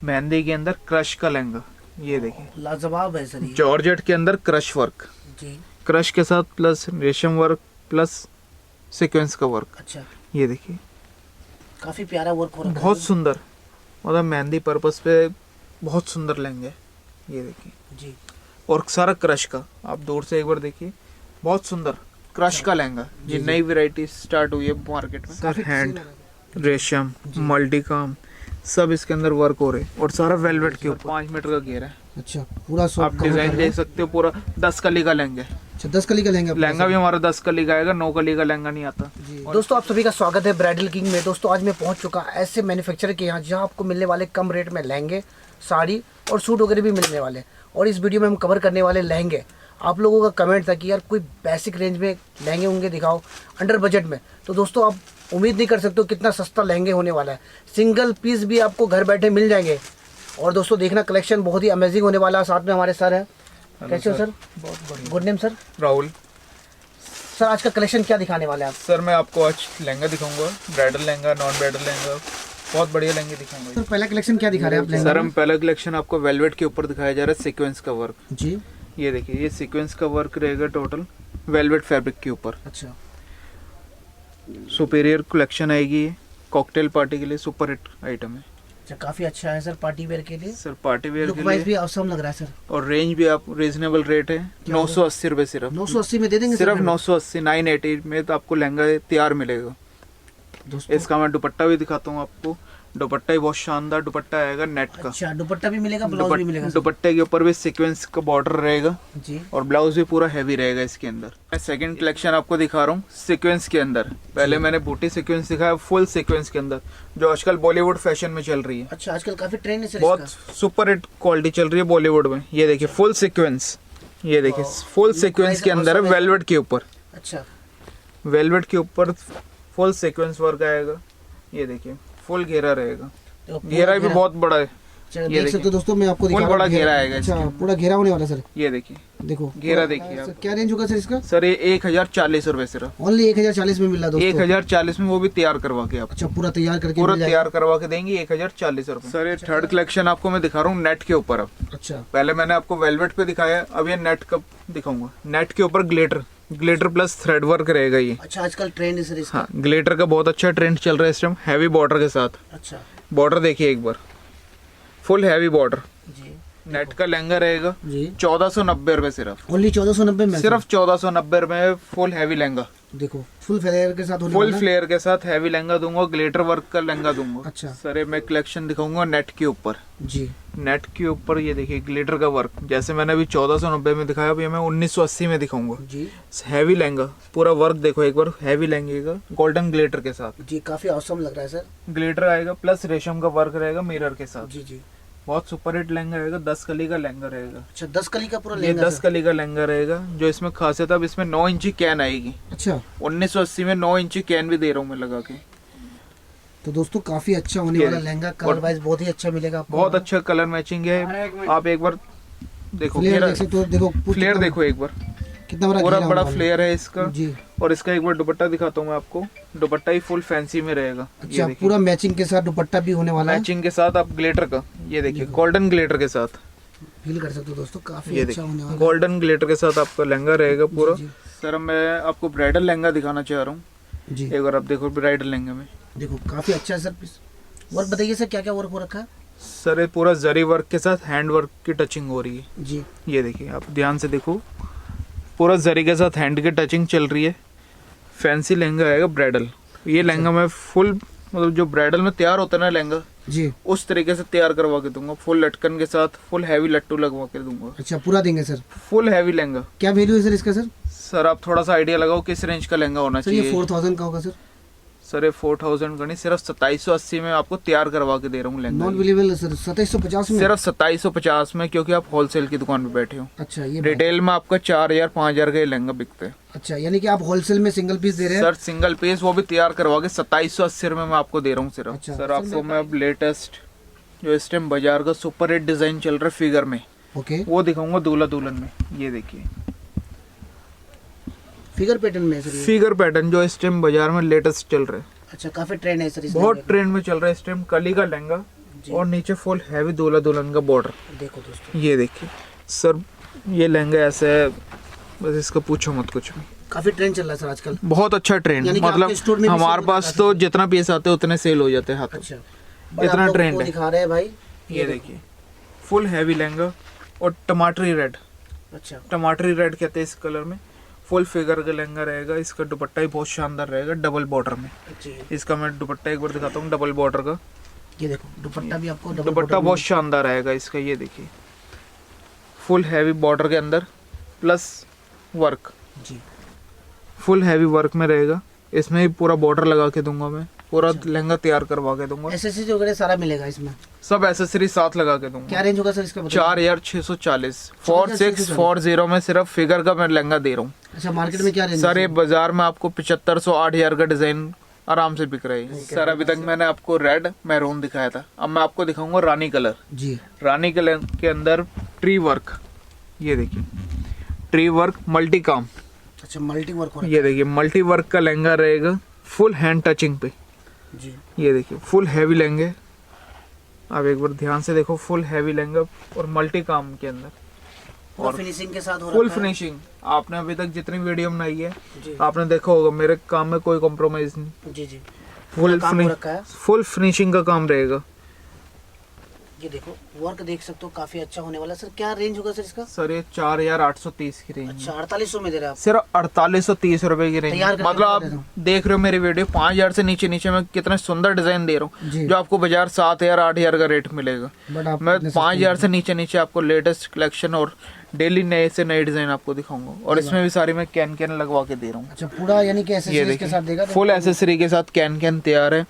मेहंदी के अंदर क्रश का लहंगा, ये देखिए लाजवाब है सर ये। जॉर्जेट के अंदर क्रश वर्क, जी क्रश के साथ प्लस रेशम वर्क प्लस सीक्वेंस का वर्क। अच्छा, ये देखिए काफी प्यारा वर्क हो रखा है। बहुत सुंदर, मतलब मेहंदी पर्पस पे बहुत सुंदर लहंगे। ये देखिए जी और सारा क्रश का, आप दूर से एक बार देखिए, बहुत सुंदर क्रश का लहंगा। ये नई वैरायटी स्टार्ट हुई है मार्केट में। सर हैंड रेशम मल्टी काम सब इसके अंदर वर्क हो रहे हैं और सारा वेलवेट के ऊपर 5 मीटर का घेरा है। अच्छा, पूरा आप सॉफ्ट डिजाइन देख सकते हो, पूरा 10 कली का लहंगा है। अच्छा, 10 कली का लहंगा। लहंगा भी हमारा 10 कली का आएगा, 9 कली का लहंगा नहीं आता। दोस्तों आप सभी का स्वागत है ब्राइडल किंग में। दोस्तों आज मैं पहुंच चुका ऐसे मैन्युफैक्चरर के यहाँ जहाँ आपको मिलने वाले कम रेट में लहंगे, साड़ी और सूट वगैरह भी मिलने वाले। और इस वीडियो में हम कवर करने वाले लहंगे, आप लोगों का कमेंट था कि यार कोई बेसिक रेंज में लहंगे होंगे दिखाओ अंडर बजट में। तो दोस्तों आप उम्मीद नहीं कर सकते हो कितना सस्ता लहंगे होने वाला है। सिंगल पीस भी आपको घर बैठे मिल जाएंगे। और दोस्तों देखना कलेक्शन बहुत ही अमेजिंग होने वाला है। साथ में हमारे सर है। कैसे हो सर? बहुत बढ़िया। Good name sir. Rahul sir आज का कलेक्शन क्या दिखाने वाले हैं आप? सर मैं आपको आज लहंगा दिखाऊंगा, bridal lehenga, non bridal lehenga, बहुत बढ़िया लहंगे दिखाऊंगा। सर पहला कलेक्शन क्या दिखा रहे हैं आप लहंगा? सर हम पहला कलेक्शन आपको वेलवेट के ऊपर दिखाया जा रहा है, सीक्वेंस का वर्क। जी ये देखिए, ये सीक्वेंस का वर्क रहेगा टोटल वेलवेट फैब्रिक के ऊपर। अच्छा, सुपीरियर कलेक्शन आएगी, ये कॉकटेल पार्टी के लिए सुपर हिट आइटम है। अच्छा काफी अच्छा है सर पार्टी वेयर के लिए। सर पार्टी वेयर लुक के वाइज लिए भी औसम लग रहा है सर। और रेंज भी आप रीजनेबल रेट है, 980 रुपए सिर्फ। 980 में दे देंगे सिर्फ सर? 980, 980 में तो आपको लहंगा तैयार मिलेगा। दोस्तों इसका मैं दुपट्टा भी दिखाता हूँ आपको। दुपट्टा भी बहुत शानदार दुपट्टा आएगा नेट का। अच्छा, दुपट्टा भी मिलेगा, ब्लाउज भी मिलेगा सर? दुपट्टे के ऊपर भी सीक्वेंस का बॉर्डर रहेगा जी। और ब्लाउज भी पूरा हैवी रहेगा इसके अंदर। मैं सेकंड कलेक्शन आपको दिखा रहा हूँ सीक्वेंस के अंदर। पहले मैंने बूटी सीक्वेंस दिखाया, फुल सीक्वेंस के अंदर, जो आजकल बॉलीवुड फैशन में चल रही है। अच्छा, आजकल काफी ट्रेंड है सर बहुत इसका। सुपर हिट क्वालिटी चल रही है बॉलीवुड में। ये देखिए फुल सीक्वेंस, ये देखिए फुल सीक्वेंस के अंदर है, वेलवेट के ऊपर। अच्छा, वेलवेट के ऊपर फुल सीक्वेंस वर्क आएगा। ये देखिए फुल घेरा रहेगा, तो घेरा भी बहुत बड़ा है। अच्छा, देख सकते हो दोस्तों, मैं आपको दिखा फुल रहा हूं बड़ा घेरा आएगा अच्छा, इसके। पूरा घेरा होने वाला है सर। ये देखिए देखो घेरा देखिए सर, आप। क्या रेंज होगा सर इसका? सर ये 1040 रुपए सिर्फ। ओनली 1040 में मिल रहा है दोस्तों। 1040 में, वो भी तैयार करवा के आप अच्छा, पूरा तैयार करके पूरा मिल जाएगा। तैयार करवा के देंगे 1040 रुपए। सर ये थर्ड कलेक्शन आपको मैं दिखा रहा हूँ नेट के ऊपर। अब अच्छा, पहले मैंने आपको वेलवेट पे दिखाया, अब ये नेट का दिखाऊंगा। नेट के ऊपर glitter, glitter plus thread work रहेगा ये। अच्छा आजकल ट्रेंड है सर इसका। हाँ, ग्लिटर का बहुत अच्छा ट्रेंड चल रहा है इस टाइम, हैवी बॉर्डर के साथ। अच्छा बॉर्डर देखिए एक बार, फुल हैवी बॉर्डर। जी नेट का लहंगा रहेगा जी। 1490 रुपए सिर्फ। ओनली 1490 में सिर्फ 1490 रुपए फुल हैवी लहंगा। देखो फुल फ्लेयर के साथ होने फुल वाला है। फ्लेयर के साथ हैवी लहंगा दूंगा, ग्लिटर वर्क का लहंगा दूंगा। अच्छा। सर ये मैं कलेक्शन दिखाऊंगा नेट के ऊपर। जी नेट के ऊपर ये देखिए ग्लिटर का वर्क, जैसे मैंने अभी 1490 में दिखाया, अभी मैं 1980 में दिखाऊंगा। जी हैवी लहंगा, पूरा वर्क देखो एक बार, हैवी लहंगे का गोल्डन ग्लिटर के साथ। जी, काफी औसम लग रहा है सर। ग्लिटर आएगा प्लस रेशम का वर्क रहेगा मिरर के साथ। जी जी। बहुत सुपर हिट लहंगा रहेगा, 10 कली का लहंगा रहेगा। अच्छा, 10 कली का पूरा ये लहंगा 10 सर? कली का लहंगा रहेगा। जो इसमें खासियत है, अब इसमें 9 इंची कैन आएगी। अच्छा, 1980 में 9 इंची कैन भी दे रहा हूँ मैं लगा के। तो दोस्तों काफी अच्छा होने ये वाला लहंगा, कलर वाइज बहुत ही अच्छा मिलेगा आपको। बहुत अच्छा कलर मैचिंग है। आप एक बार देखो, फ्लेयर देख सकते हो, देखो फ्लेयर देखो एक बार, कितना बड़ा पूरा घेरा बड़ा होने वाला फ्लेयर है इसका। है। जी। और इसका एक बार दुपट्टा दिखाता हूँ मैं आपको। दुपट्टा ही फुल फैंसी में रहेगा। अच्छा, पूरा मैचिंग के साथ दुपट्टा भी होने वाला है। मैचिंग के साथ आप ग्लिटर का, ये देखिए गोल्डन ग्लिटर के साथ, फील कर सकते हो दोस्तों, काफी ये अच्छा होने देखिए वाला है। गोल्डन ग्लिटर के साथ आपका लहंगा रहेगा पूरा। जी, सर अब मैं आपको ब्राइडल लहंगा दिखाना चाह रहा हूँ। जी एक बार आप देखो ब्राइडल लहंगे में, देखो काफी अच्छा है सर पीस। वर्क बताइए सर, क्या क्या वर्क हो रखा है? सर ये पूरा जरी वर्क के साथ हैंड वर्क की टचिंग हो रही है। जी ये देखिए आप ध्यान से देखो, पूरा जरी के साथ हैंड की टचिंग चल रही है। फैंसी लहंगा आएगा ब्राइडल। ये लहंगा मैं फुल, मतलब जो ब्राइडल में तैयार होता है ना लहंगा, जी। उस तरीके से तैयार करवा के दूंगा। फुल लटकन के साथ फुल हैवी लट्टू लगवा के दूंगा। अच्छा, पूरा देंगे सर? Full heavy lehenga. क्या वैल्यू है सर इसका सर? सर आप थोड़ा सा आइडिया लगाओ किस रेंज का लहंगा होना सर ये चाहिए। 4000 का होगा सर? सर ये 4000 का नहीं, सिर्फ 2780 में आपको तैयार करवा के दे रहा हूँ लहंगा। नॉन बिलीवेबल सर, 2750 में? सिर्फ 2750 में, क्योंकि आप होलसेल की दुकान पे बैठे हो। अच्छा, ये रिटेल में आपका 4000 5000 का ये लहंगा बिकते हैं। अच्छा, यानी कि आप होलसेल में सिंगल पीस दे रहे हैं? सर सिंगल पीस, वो भी तैयार करवा के 2780 में मैं आपको दे रहा हूँ सिर्फ। अच्छा, सर आपको मैं अब लेटेस्ट जो इस टाइम बाजार का सुपर हिट डिजाइन चल रहा है फिगर में, ओके, वो दिखाऊंगा दूल्हा दुल्हन में। ये देखिए फिगर पैटर्न में सर ये? फिगर पैटर्न जो इस टाइम बाजार में लेटेस्ट चल रहा है। अच्छा, काफी ट्रेंड है सर इस बहुत लहंगे ट्रेंड में चल रहा है इस टाइम। कली का लहंगा, जी। और नीचे फुल हैवी दूल्हा दुल्हन का बॉर्डर। देखो दोस्तों, ये देखिए सर, ये लहंगा ऐसा है, बस इसका पूछो मत कुछ भी। काफी ट्रेंड चल रहा है सर आजकल। बहुत अच्छा ट्रेंड, यानी कि मतलब आपके स्टोर में भी हमारे सेल पास होता है तो काफी? जितना पीस आते हैं उतने सेल हो जाते हैं हाथों। अच्छा, इतना ट्रेंड है। दिखा रहे हैं भाई, ये देखिए फुल हैवी लहंगा और टमाटरी रेड, अच्छा टमाटरी रेड कहते हैं इस कलर में। फुल फिगर का लहंगा रहेगा। इसका दुपट्टा ही बहुत शानदार रहेगा, डबल बॉर्डर में। जी। इसका मैं दुपट्टा एक बार दिखाता हूँ, डबल बॉर्डर का। ये देखो दुपट्टा भी आपको डबल दुपट्टा बॉर्डर बहुत शानदार आएगा इसका। ये देखिए फुल हैवी बॉर्डर के अंदर प्लस वर्क, में। जी। फुल हैवी वर्क में रहेगा। इसमें भी पूरा बॉर्डर लगा के दूंगा मैं, पूरा लहंगा तैयार करवा के दूंगा। एसेसरीज वगैरह सारा मिलेगा इसमें। सब एसेसरी साथ लगा के दूंगा। क्या रेंज होगा सर इसका? 4,640 4640 में सिर्फ फिगर का मैं लहंगा दे रहा हूँ। अच्छा, मार्केट में क्या रेंज? सर ये बाजार में आपको 7500 8000 का डिजाइन आराम से बिक रही है। सर अभी तक मैंने आपको रेड मैरून दिखाया था, अब मैं आपको दिखाऊंगा रानी कलर। जी। रानी कलर के अंदर ट्री वर्क, ये देखिए ट्री वर्क मल्टी काम। अच्छा, मल्टी वर्क हो रहा ये देखिए मल्टी वर्क का लहंगा रहेगा, फुल हैंड टचिंग पे। है। जी। ये देखिए फुल हैवी लहंगे, आप एक बार ध्यान से देखो, फुल हैवी लहंगा और मल्टी काम के अंदर और फिनिशिंग के साथ हो फुल रखा है। फिनिशिंग। आपने अभी तक जितनी वीडियो बनाई है जी। आपने देखा होगा, मेरे काम में कोई कॉम्प्रोमाइज नहीं। जी जी। फुल काम हो रखा है। फुल फिनिशिंग का काम रहेगा। ये देखो वर्क देख सकते हो, काफी अच्छा होने वाला है। सर क्या रेंज होगा सर इसका? सर ये 4830 की रेंज। अच्छा, 4800 में दे रहे हैं आप? सिर्फ 4830 रुपए की रेंज। तैयार करके मतलब आप दे दो। देख रहे हो मेरी वीडियो, 5000 से नीचे नीचे में कितने सुंदर डिजाइन दे रहा जी। हूँ, जो आपको बाजार 7000 8000 का रेट मिलेगा। बट आप मैं इतने सस्ते 5000 से नीचे नीचे आपको लेटेस्ट कलेक्शन और डेली नए से नए डिजाइन आपको दिखाऊंगा। और इसमें भी सारी मैं कैन कैन लगवा के दे रहा हूँ। अच्छा, पूरा यानी कि ये एसेसरीज के साथ देगा? देखिए फुल एसेसरी के साथ कैन कैन तैयार है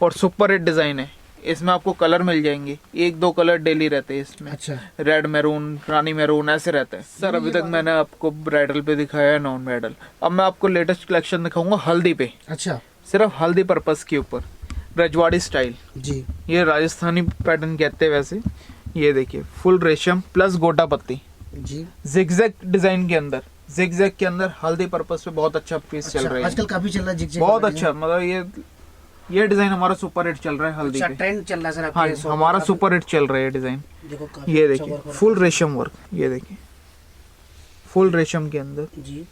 और सुपर हिट डिजाइन है। इसमें आपको कलर मिल जाएंगे, 1-2 कलर डेली रहते हैं इसमें। अच्छा। रेड मैरून, रानी मैरून ऐसे रहते हैं। सर अभी तक मैंने आपको ब्राइडल पे दिखाया है, नॉन ब्राइडल। अब मैं आपको लेटेस्ट कलेक्शन दिखाऊंगा हल्दी पे, अच्छा। सिर्फ हल्दी पर्पस के ऊपर, रजवाड़ी स्टाइल। जी। ये राजस्थानी पैटर्न कहते हैं वैसे। ये देखिए फुल रेशम प्लस गोटा पत्ती, जी। जिगजैग डिजाइन के अंदर, जिगजैग के अंदर हल्दी पर्पस पे बहुत अच्छा पीस चल अच्छा, रहा है। आजकल काफी चल रहा है जिग-जैग बहुत वाला अच्छा, मतलब ये डिजाइन हमारा सुपर हिट चल रहा है हल्दी अच्छा, पे। ट्रेंड चल रहा है सर आपके हाँ शॉप हमारा में? सुपर हिट चल रहा है ये डिजाइन। देखो काफी ये अच्छा देखिए वर्क हो रखा फुल रेशम वर्क, ये देखिए फुल रेशम के अंदर। है। जी।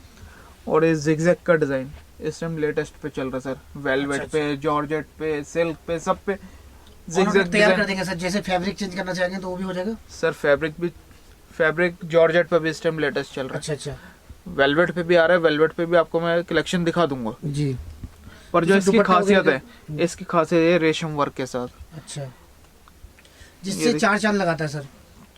और ये जिगजैग का डिजाइन इस टाइम लेटेस्ट पे चल रहा है सर। वेलवेट अच्छा, पे, जॉर्जेट पे, सिल्क पे, सब पे और जिगजैग तैयार कर डिजाइन। देंगे सर, जैसे फैब्रिक चेंज करना चाहेंगे तो वो भी हो जाएगा? सर फैब्रिक जॉर्जेट पे भी इस टाइम लेटेस्ट चल रहा है। अच्छा अच्छा। वेलवेट पे भी आ रहा है, वेलवेट पे भी आपको मैं कलेक्शन दिखा दूंगा। जी। पर जो जैसे इसकी दुपट्टा खासियत वगैरह है, इसकी खासियत है रेशम वर्क के साथ। अच्छा, ये जिससे देखिए। 4 चांद लगाता है सर।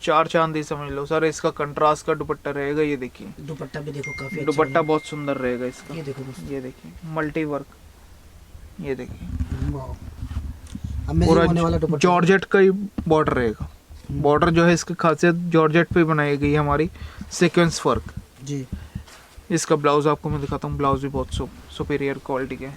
4 चांद ही समझ लो सर। इसका कंट्रास्ट का दुपट्टा रहेगा, ये देखिए दुपट्टा भी देखो काफी अच्छा दुपट्टा है। बहुत सुंदर रहेगा इसका। ये देखो दोस्तों, ये देखिए मल्टी वर्क, ये देखिए वाह, अमेजिंग पूरा होने वाला दुपट्टा। जॉर्जेट का ही बॉर्डर रहेगा। बॉर्डर जो है इसकी खासियत जॉर्जेट पे बनाई गई है हमारी, सीक्वेंस वर्क। जी। इसका ब्लाउज आपको मैं दिखाता हूँ, ब्लाउज भी बहुत सुपीरियर क्वालिटी के है।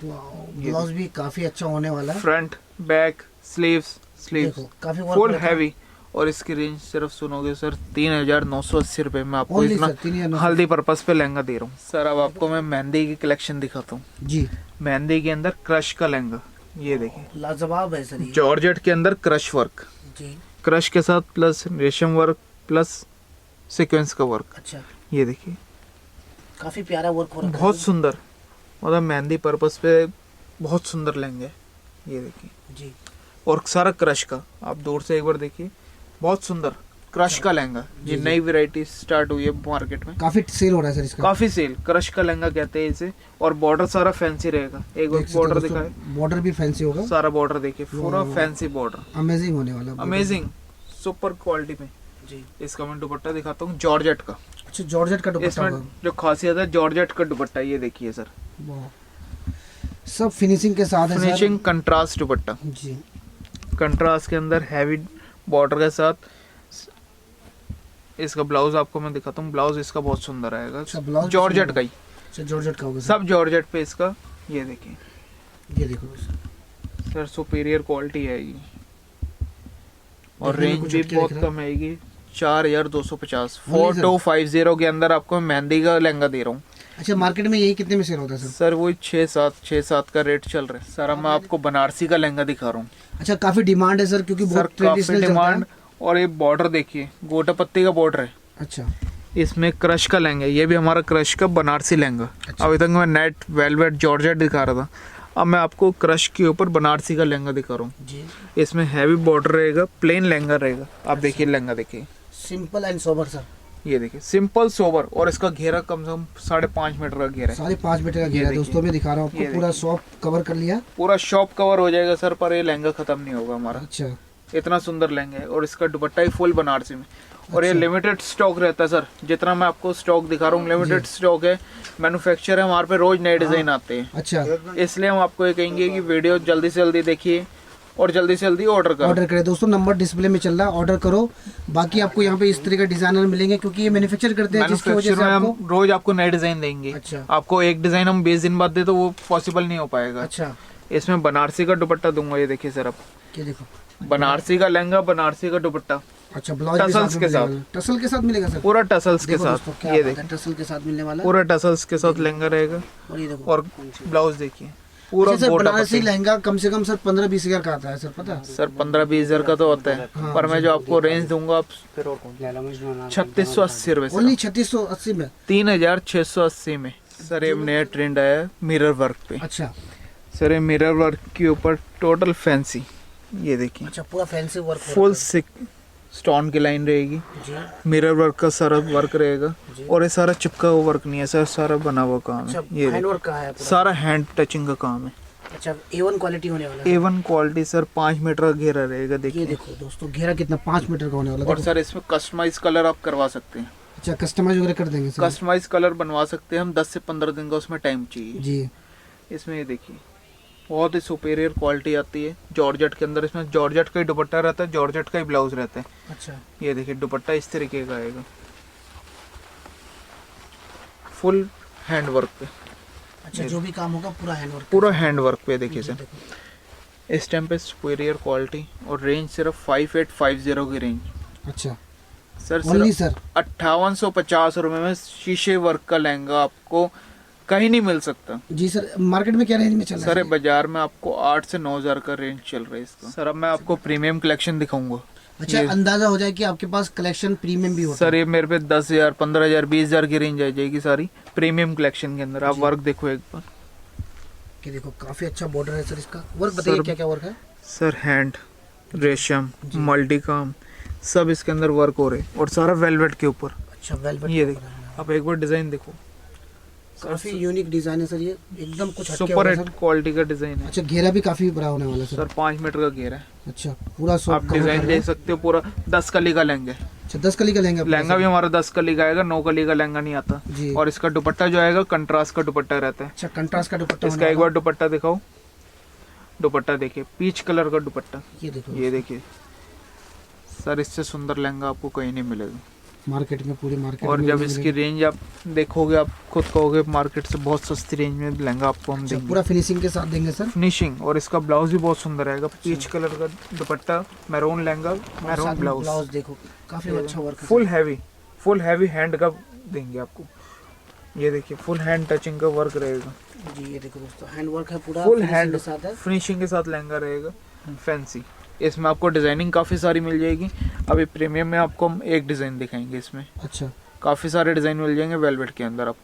ब्लाउज भी काफी अच्छा होने वाला है। फ्रंट, बैक, स्लीव्स देखो काफी वर्क फुल हो रखा है। हैवी। और इसकी रेंज सिर्फ सुनोगे सर 3980 रुपए में आपको Only इतना sir, 3980 हल्दी पर्पस पे लहंगा दे रहा हूँ। सर अब आपको मैं मेहंदी की कलेक्शन दिखाता हूँ। जी। मेहंदी के अंदर क्रश का लहंगा, ये देखिए लाजवाब है सर ये। जॉर्जेट के अंदर क्रश वर्क, जी। क्रश के साथ प्लस रेशम वर्क प्लस सीक्वेंस का वर्क। अच्छा, ये देखिए काफी प्यारा वर्क हो रखा है। बहुत सुंदर, मतलब मेहंदी पर्पस पे बहुत सुंदर लहंगे। ये देखिए जी। और सारा क्रश का, आप दूर से एक बार देखिए, बहुत सुंदर क्रश का लहंगा। ये नई वैरायटी स्टार्ट हुई है मार्केट में, काफी सेल हो रहा है सर इसका। काफी सेल। क्रश का लहंगा कहते हैं इसे। और बॉर्डर सारा फैंसी रहेगा। एक बार बॉर्डर दिखाए, बॉर्डर भी फैंसी होगा। सारा बॉर्डर देखिए, पूरा फैंसी बॉर्डर, अमेजिंग होने वाला। अमेजिंग सुपर क्वालिटी में। जी। इसका मैं दुपट्टा दिखाता हूँ जॉर्जेट का। अच्छा, जॉर्जेट का दुपट्टा इसमें होगा। जो खासियत है जॉर्जेट का दुपट्टा, ये देखिए सर, वाह, सब फिनिशिंग के साथ है सर। फिनिशिंग कंट्रास्ट दुपट्टा, जी। कंट्रास्ट के अंदर हैवी बॉर्डर के साथ। इसका ब्लाउज आपको मैं दिखाता हूँ, ब्लाउज इसका बहुत सुंदर आएगा, अच्छा, ब्लाउज जॉर्जेट का ही, अच्छा जॉर्जेट का होगा सर। सब जॉर्जेट पे इसका। ये देखिए ये देखो दोस्तों, सर सुपीरियर क्वालिटी है ये। और देखने में रेंज कुछ भी हटके बहुत दिख रहा है। कम आएगी, 4250। Only, sir? 4250 के अंदर आपको मैं मेहंदी का लहंगा दे रहा हूँ। अच्छा, मार्केट में यही कितने में सेल होता है सर? सर वही 6-7 का रेट चल रहा है सर। अब मैं आपको बनारसी का लहंगा दिखा रहा हूँ अच्छा, काफी डिमांड है सर, क्योंकि सर, बहुत काफी ट्रेडिशनल चलता डिमांड। है। और ये बॉर्डर देखिए, गोटा पत्ती का बॉर्डर है। अच्छा इसमें क्रश का लहंगा है, ये भी हमारा क्रश का बनारसी लहंगा। अच्छा। अभी तक मैं नेट वेलवेट जॉर्जेट दिखा रहा था, अब मैं आपको क्रश के ऊपर बनारसी का लहंगा दिखा रहा हूँ। जी, इसमें हैवी बॉर्डर रहेगा, प्लेन लहंगा रहेगा। आप देखिए लहंगा देखिए, सिंपल एंड सोबर सर। ये देखिए सिंपल सोबर, और इसका घेरा कम से कम 5.5 मीटर का घेरा है। 5.5 मीटर का घेरा है दोस्तों, मैं दिखा रहा हूँ ये आपको, पूरा शॉप कवर कर लिया। पूरा शॉप कवर हो जाएगा सर, पर ये लहंगा खत्म नहीं होगा हमारा। अच्छा इतना सुंदर लहंगा है, और इसका दुपट्टा ही फुल बनारसी में। और ये अच्छा। लिमिटेड स्टॉक रहता है सर, जितना मैं आपको स्टॉक दिखा रहा हूँ लिमिटेड स्टॉक है। मैन्युफैक्चर है, हमारे पे रोज नए डिजाइन आते हैं। अच्छा, इसलिए हम आपको ये कहेंगे कि वीडियो जल्दी से जल्दी देखिए और जल्दी से जल्दी ऑर्डर करो। ऑर्डर करें दोस्तों, नंबर डिस्प्ले में चल रहा है, ऑर्डर करो। बाकी आपको यहाँ पे इस तरह के डिजाइनर मिलेंगे, क्योंकि ये मैन्युफैक्चर करते हैं, जिसकी वजह मैन्युफैक्चर से में आपको। हम रोज आपको नए डिजाइन देंगे। अच्छा आपको एक डिजाइन हम 20 दिन बाद दे तो वो पॉसिबल नहीं हो पाएगा। अच्छा, इसमें बनारसी का दुपट्टा दूंगा, ये देखिए सर। आप ये देखो, बनारसी का लहंगा, बनारसी का दुपट्टा, अच्छा ब्लाउज भी टसल्स साथ के में साथ। मिलेगा। टसल के साथ मिलेगा सर? पूरा टसल्स के देखो दोस्तों, साथ। क्या ये बात है, देखिए टसल के साथ मिलने वाला है। पूरा टसल्स के साथ लहंगा रहेगा। और ये देखो, और ब्लाउज देखिए पूरा अच्छा सर, गोटा बनारसी पट्टी। लहंगा कम से कम सर 15-20 हजार का आता है सर, पता है? सर 15-20 हजार का तो होता है, हाँ, पर मैं जो आपको रेंज दूंगा आप 3680 रुपए ओनली से, 3680 में? 3680 में। सर ये नया ट्रेंड आया है मिरर वर्क पे। अच्छा सर ये मिरर वर्क के ऊपर टोटल फैंसी, ये देखिए अच्छा, पूरा फैंसी वर्क फुल सिक स्टोन की लाइन रहेगी। जी। मिरर वर्क का सारा वर्क रहेगा, जी। और ये सारा चिपका हुआ वर्क नहीं है सर, सारा बना हुआ काम अच्छा, है। ये हैंड देखिए, वर्क का है पूरा? सारा हैंड टचिंग का काम है। अच्छा, A1 क्वालिटी होने वाला है। A1 क्वालिटी सर, 5 मीटर का घेरा रहेगा ये देखिए। देखो दोस्तों, घेरा कितना, 5 मीटर का होने वाला है। और देखो। सर इसमें कस्टमाइज कलर आप करवा सकते हैं। अच्छा, कस्टमाइज वगैरह कर देंगे सर? कस्टमाइज कलर बनवा सकते हैं हम, 10 से 15 दिन का उसमें टाइम चाहिए। जी। इसमें ये देखिए बहुत ही सुपेरियर क्वालिटी आती है जॉर्जेट के अंदर। इसमें जॉर्जेट का ही दुपट्टा रहता है, जॉर्जेट का ही ब्लाउज रहता है। अच्छा ये देखिए दुपट्टा इस तरीके का आएगा, फुल हैंड वर्क पे। अच्छा, जो भी काम होगा पूरा हैंड वर्क? पूरा हैंड वर्क पे देखिए सर। देखो। इस टाइम पे सुपेरियर क्वालिटी, और रेंज सिर्फ 5850 की रेंज। अच्छा, सर ओनली सिर्फ सर? 5850 रुपए में शीशे वर्क का लहंगा आपको कहीं नहीं मिल सकता। जी सर, मार्केट में क्या रेंज में चल रहा सर है? ये बाजार में आपको 8 से 9 हजार का रेंज चल रहा है इसका। सर अब मैं आपको प्रीमियम कलेक्शन दिखाऊंगा। अच्छा, अंदाजा हो जाए कि आपके पास कलेक्शन प्रीमियम भी होता सर ये मेरे पे 10 हजार, 15 हजार, 20 हजार की रेंज आ जाएगी सारी प्रीमियम कलेक्शन के अंदर। आप वर्क देखो एक बार। कि देखो काफी अच्छा बॉर्डर है सर इसका। वर्क बताइए, सर- क्या क्या वर्क है? सर हैंड, रेशम, मल्टी काम, सब इसके अंदर वर्क हो रहे हैं, और सारा वेलवेट के ऊपर। अच्छा, वेलवेट। ये देखो आप एक बार डिजाइन देखो, काफी यूनिक डिजाइन है सर, ये एकदम कुछ हटके सुपर होगा हिट सर। क्वालिटी का डिजाइन है। अच्छा, घेरा भी काफी बड़ा होने वाला है सर? सर 5 मीटर का घेरा है। अच्छा, पूरा सब आप डिजाइन देख सकते हो, पूरा 10 कली का लहंगा है। अच्छा, 10 कली का लहंगा? लहंगा भी हमारा 10 कली का आएगा, 9 कली का लहंगा नहीं आता। जी। और इसका दुपट्टा जो आएगा कंट्रास्ट का दुपट्टा रहता है। अच्छा, कंट्रास्ट का दुपट्टा इसका होने एक वाला बार दुपट्टा दिखाओ। दुपट्टा देखिए पीच कलर का दुपट्टा, है। ये देखो, ये देखिए सर, इससे सुंदर लहंगा आपको कहीं नहीं मिलेगा। मार्केट में, पूरी मार्केट और में जब नहीं इसकी मिलेगा। रेंज आप देखोगे, आप खुद कहोगे मार्केट से बहुत सस्ती रेंज में लहंगा आपको हम अच्छा, देंगे। पूरा फिनिशिंग के साथ देंगे सर? फिनिशिंग, और इसका ब्लाउज भी बहुत सुंदर आएगा। पीच कलर का दुपट्टा, maroon lehenga, maroon blouse, blouse देखो काफी अच्छा वर्क है। फुल हैवी हैंड का देंगे आपको। ये देखिए फुल हैंड टचिंग का वर्क रहेगा। जी, ये देखो दोस्तों, हैंड वर्क है पूरा, फुल finishing हैंड के साथ है। फिनिशिंग के साथ लहंगा रहेगा फैंसी। इसमें आपको डिजाइनिंग काफी सारी मिल जाएगी। अभी प्रीमियम में आपको हम एक डिजाइन दिखाएंगे, इसमें अच्छा, काफी सारे डिजाइन मिल जाएंगे वेलवेट के अंदर आपको।